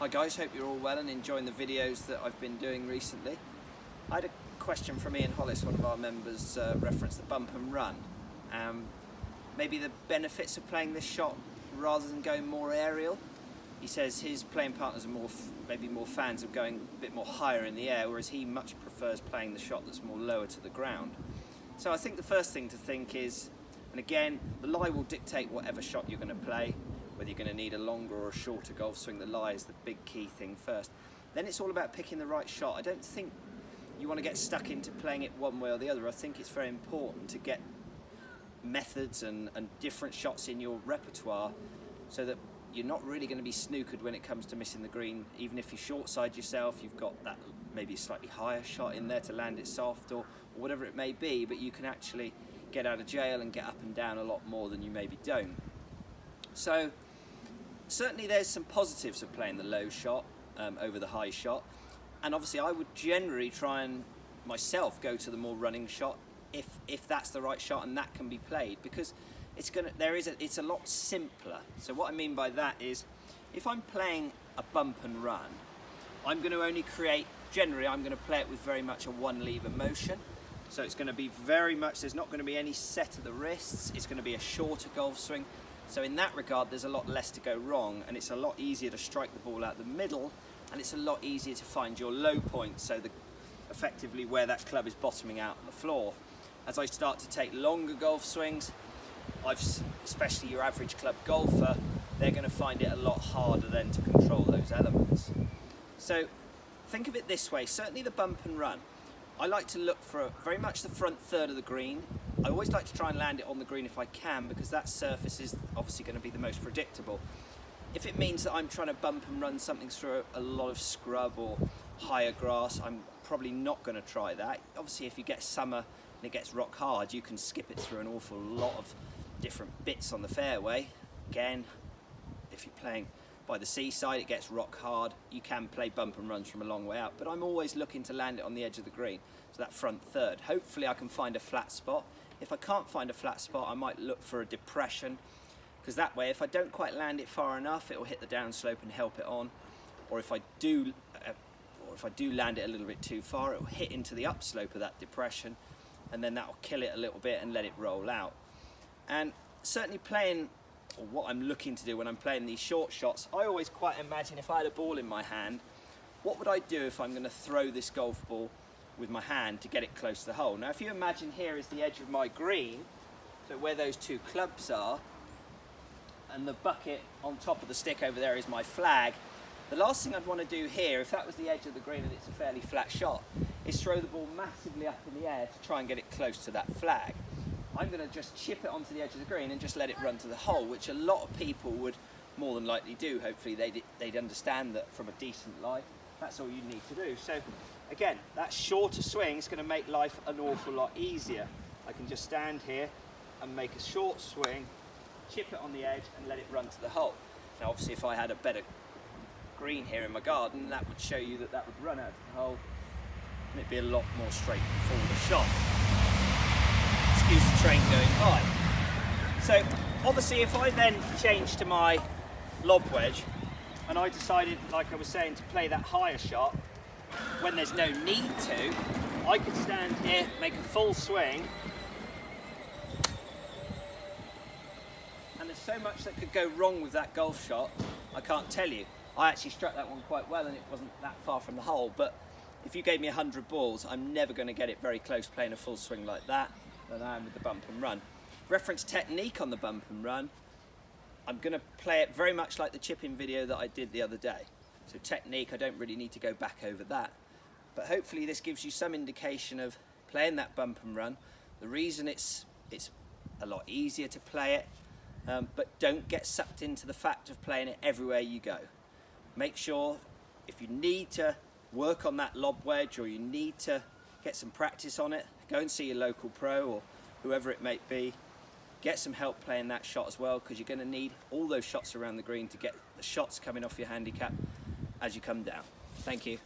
Hi guys, hope you're all well and enjoying the videos that I've been doing recently. I had a question from Ian Hollis, one of our members, referenced the bump and run. Maybe the benefits of playing this shot rather than going more aerial. He says his playing partners are maybe more fans of going a bit more higher in the air, whereas he much prefers playing the shot that's more lower to the ground. So I think the first thing to think is, and again, the lie will dictate whatever shot you're going to play, whether you're going to need a longer or a shorter golf swing. The lie is the big key thing first. Then it's all about picking the right shot. I don't think you want to get stuck into playing it one way or the other. I think it's very important to get methods and different shots in your repertoire so that you're not really going to be snookered when it comes to missing the green. Even if you short side yourself, you've got that maybe slightly higher shot in there to land it soft or whatever it may be, but you can actually get out of jail and get up and down a lot more than you maybe don't. So certainly there's some positives of playing the low shot over the high shot, and obviously I would generally try and myself go to the more running shot if that's the right shot and that can be played, because it's a lot simpler. So what I mean by that is, if I'm playing a bump and run, I'm going to only create, generally I'm going to play it with very much a one lever motion. So it's going to be very much, there's not going to be any set of the wrists, it's going to be a shorter golf swing. So in that regard, there's a lot less to go wrong, and it's a lot easier to strike the ball out the middle, and it's a lot easier to find your low point, so effectively where that club is bottoming out on the floor. As I start to take longer golf swings, especially your average club golfer, they're going to find it a lot harder then to control those elements. So think of it this way, certainly the bump and run. I like to look for very much the front third of the green. I always like to try and land it on the green if I can, because that surface is obviously going to be the most predictable. If it means that I'm trying to bump and run something through a lot of scrub or higher grass, I'm probably not going to try that. Obviously if you get summer and it gets rock hard, you can skip it through an awful lot of different bits on the fairway. Again, if you're playing by the seaside, it gets rock hard. You can play bump and runs from a long way out, but I'm always looking to land it on the edge of the green, so that front third. Hopefully I can find a flat spot. If I can't find a flat spot, I might look for a depression, because that way if I don't quite land it far enough, it will hit the downslope and help it on, or if I do land it a little bit too far, it will hit into the upslope of that depression, and then that will kill it a little bit and let it roll out. And certainly playing, or what I'm looking to do when I'm playing these short shots, I always quite imagine if I had a ball in my hand, what would I do if I'm going to throw this golf ball with my hand to get it close to the hole? Now if you imagine here is the edge of my green, so where those two clubs are, and the bucket on top of the stick over there is my flag, the last thing I'd want to do here, if that was the edge of the green and it's a fairly flat shot, is throw the ball massively up in the air to try and get it close to that flag. I'm going to just chip it onto the edge of the green and just let it run to the hole, which a lot of people would more than likely do. Hopefully they'd understand that from a decent lie, that's all you need to do. So again, that shorter swing is going to make life an awful lot easier. I can just stand here and make a short swing, chip it on the edge and let it run to the hole. Now obviously if I had a better green here in my garden, that would show you that would run out to the hole and it'd be a lot more straightforward a shot. Excuse the train going by. So obviously if I then change to my lob wedge and I decided, like I was saying, to play that higher shot when there's no need to, I could stand here, make a full swing, and there's so much that could go wrong with that golf shot, I can't tell you. I actually struck that one quite well and it wasn't that far from the hole, but if you gave me 100 balls, I'm never going to get it very close playing a full swing like that than I am with the bump and run. Reference technique on the bump and run, I'm going to play it very much like the chipping video that I did the other day. So technique, I don't really need to go back over that. But hopefully this gives you some indication of playing that bump and run. The reason it's a lot easier to play it, but don't get sucked into the fact of playing it everywhere you go. Make sure if you need to work on that lob wedge or you need to get some practice on it, go and see your local pro or whoever it may be. Get some help playing that shot as well, because you're going to need all those shots around the green to get the shots coming off your handicap as you come down. Thank you.